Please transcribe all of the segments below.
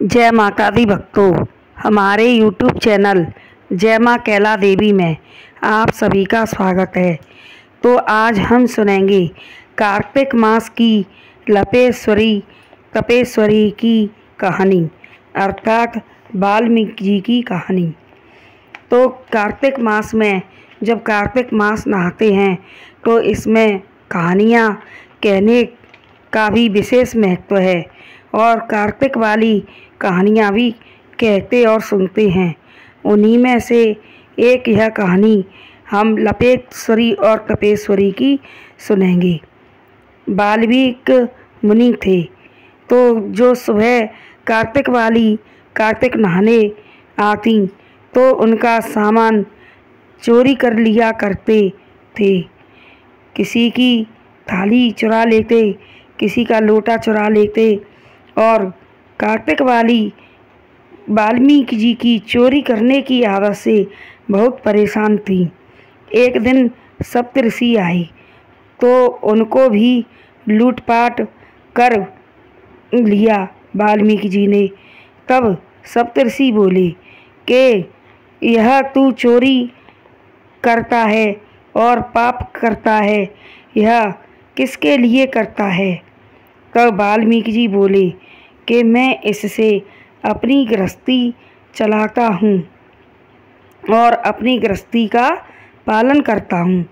जय माता दी भक्तों, हमारे YouTube चैनल जय माँ कैला देवी में आप सभी का स्वागत है। तो आज हम सुनेंगे कार्तिक मास की लपेश्वरी तपेश्वरी की कहानी, अर्थात वाल्मीकि जी की कहानी। तो कार्तिक मास में जब कार्तिक मास नहाते हैं तो इसमें कहानियाँ कहने का भी विशेष महत्व है और कार्तिक वाली कहानियाँ भी कहते और सुनते हैं। उन्हीं में से एक यह कहानी हम लपेश्वरी और तपेश्वरी की सुनेंगे। वाल्मीकि मुनि थे तो जो सुबह कार्तिक नहाने आती तो उनका सामान चोरी कर लिया करते थे। किसी की थाली चुरा लेते, किसी का लोटा चुरा लेते और कार्तिक वाल्मीकि जी की चोरी करने की आदत से बहुत परेशान थी। एक दिन सप्तऋषि आए तो उनको भी लूटपाट कर लिया वाल्मीकि जी ने। तब सप्तऋषि बोले कि यह तू चोरी करता है और पाप करता है, यह किसके लिए करता है? तब वाल्मीकि जी बोले कि मैं इससे अपनी गृहस्थी चलाता हूँ और अपनी गृहस्थी का पालन करता हूँ।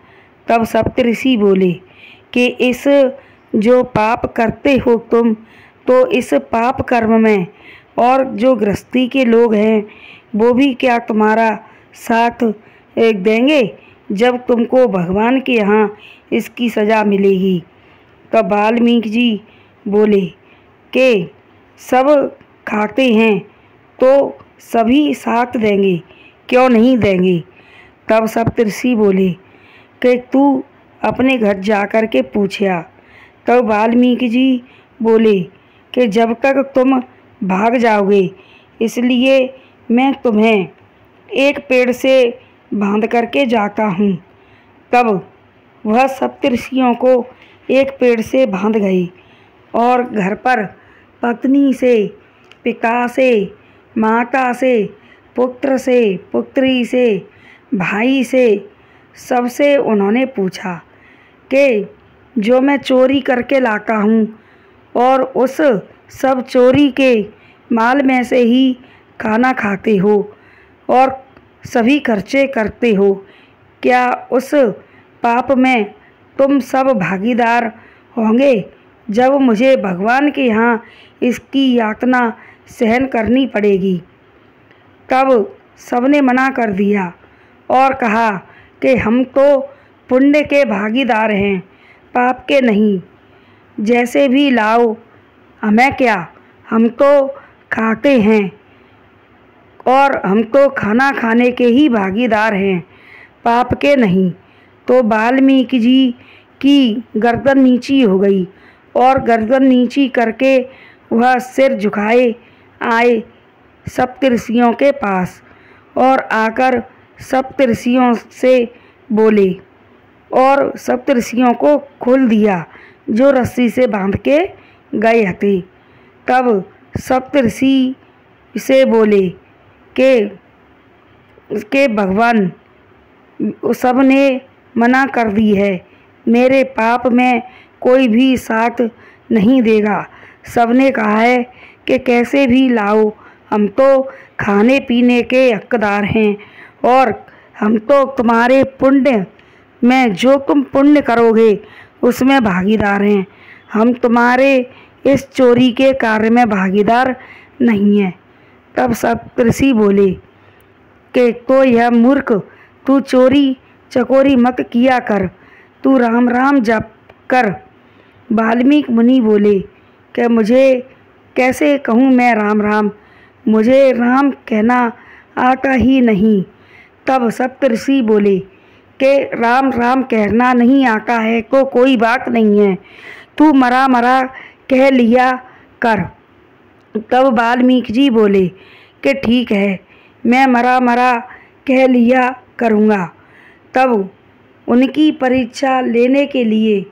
तब सप्तऋषि बोले कि इस जो पाप करते हो तुम, तो इस पाप कर्म में और जो गृहस्थी के लोग हैं वो भी क्या तुम्हारा साथ देंगे जब तुमको भगवान के यहाँ इसकी सज़ा मिलेगी? तब वाल्मीकि जी बोले कि सब खाते हैं तो सभी साथ देंगे, क्यों नहीं देंगे? तब सप्तऋषि बोले कि तू अपने घर जा कर के पूछया। तब वाल्मीकि जी बोले कि जब तक तुम भाग जाओगे इसलिए मैं तुम्हें एक पेड़ से बांध करके जाता हूँ। तब वह सप्तऋषियों को एक पेड़ से बांध गई और घर पर पत्नी से, पिता से, माता से, पुत्र से, पुत्री से, भाई से, सबसे उन्होंने पूछा कि जो मैं चोरी करके लाता हूँ और उस सब चोरी के माल में से ही खाना खाते हो और सभी खर्चे करते हो, क्या उस पाप में तुम सब भागीदार होंगे जब मुझे भगवान के यहाँ इसकी यातना सहन करनी पड़ेगी? तब सबने मना कर दिया और कहा कि हम तो पुण्य के भागीदार हैं, पाप के नहीं। जैसे भी लाओ, हमें क्या, हम तो खाते हैं और हम तो खाना खाने के ही भागीदार हैं, पाप के नहीं। तो वाल्मीकि जी की गर्दन नीची हो गई और गर्दन नीची करके वह सिर झुकाए आए सप्तऋषियों के पास और आकर सप्तऋषियों से बोले और सप्तऋषियों को खोल दिया जो रस्सी से बांध के गए थे। तब सप्तऋषि से बोले कि भगवान सब ने मना कर दी है, मेरे पाप में कोई भी साथ नहीं देगा। सबने कहा है कि कैसे भी लाओ, हम तो खाने पीने के हकदार हैं और हम तो तुम्हारे पुण्य में, जो तुम पुण्य करोगे उसमें भागीदार हैं, हम तुम्हारे इस चोरी के कार्य में भागीदार नहीं हैं। तब सप्तऋषि बोले कि तो यह मूर्ख, तू चोरी चकोरी मत किया कर, तू राम राम जप कर। वाल्मीकि मुनि बोले कि मुझे कैसे कहूँ मैं राम राम, मुझे राम कहना आता ही नहीं। तब सप्तऋषि बोले कि राम राम कहना नहीं आता है तो कोई बात नहीं है, तू मरा मरा कह लिया कर। तब वाल्मीकि जी बोले कि ठीक है, मैं मरा मरा कह लिया करूँगा। तब उनकी परीक्षा लेने के लिए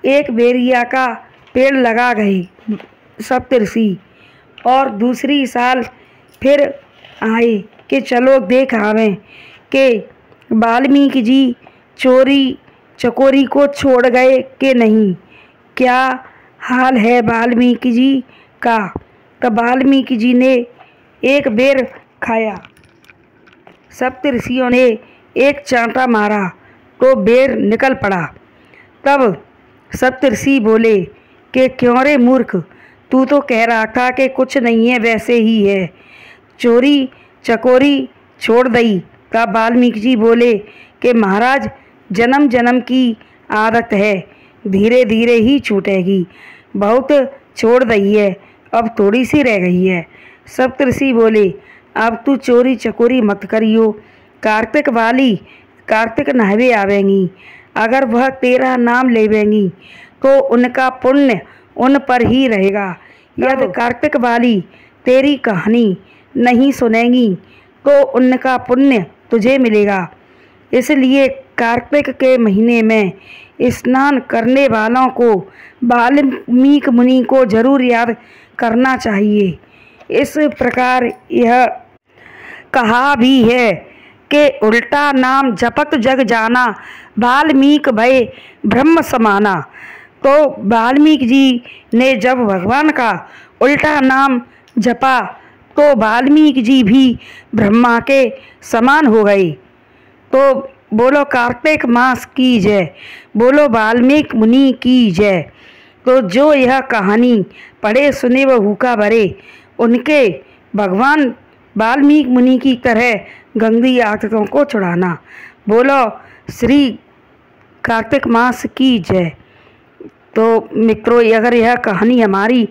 एक बेरिया का पेड़ लगा गए सप्तऋषि और दूसरी साल फिर आए कि चलो देख आवें कि वाल्मीकि जी चोरी चकोरी को छोड़ गए कि नहीं, क्या हाल है वाल्मीकि जी का। तब वाल्मीकि जी ने एक बेर खाया। सप्तऋषियों ने एक चांटा मारा तो बेर निकल पड़ा। तब सप्तऋषि बोले कि क्यों रे मूर्ख, तू तो कह रहा था कि कुछ नहीं है, वैसे ही है, चोरी चकोरी छोड़ दई। तब वाल्मीकि जी बोले कि महाराज, जन्म जन्म की आदत है, धीरे धीरे ही छूटेगी, बहुत छोड़ दई है, अब थोड़ी सी रह गई है। सप्तऋषि बोले अब तू चोरी चकोरी मत करियो, कार्तिक वाली कार्तिक नहवे आवेंगी, अगर वह तेरा नाम लेवेंगी तो उनका पुण्य उन पर ही रहेगा। यदि कार्तिक वाली तेरी कहानी नहीं सुनेंगी तो उनका पुण्य तुझे मिलेगा। इसलिए कार्तिक के महीने में स्नान करने वालों को वाल्मीकि मुनि को जरूर याद करना चाहिए। इस प्रकार यह कहा भी है कि उल्टा नाम जपत जग जाना, वाल्मीकि भय ब्रह्म समाना। तो वाल्मीकि जी ने जब भगवान का उल्टा नाम जपा तो वाल्मीकि जी भी ब्रह्मा के समान हो गए। तो बोलो कार्तिक मास की जय, बोलो वाल्मीकि मुनि की जय। तो जो यह कहानी पढ़े सुने व हुक्का भरे, उनके भगवान वाल्मीकि मुनि की तरह गंदी आदतों को छुड़ाना। बोलो श्री कार्तिक मास की जय। तो मित्रों, अगर यह कहानी हमारी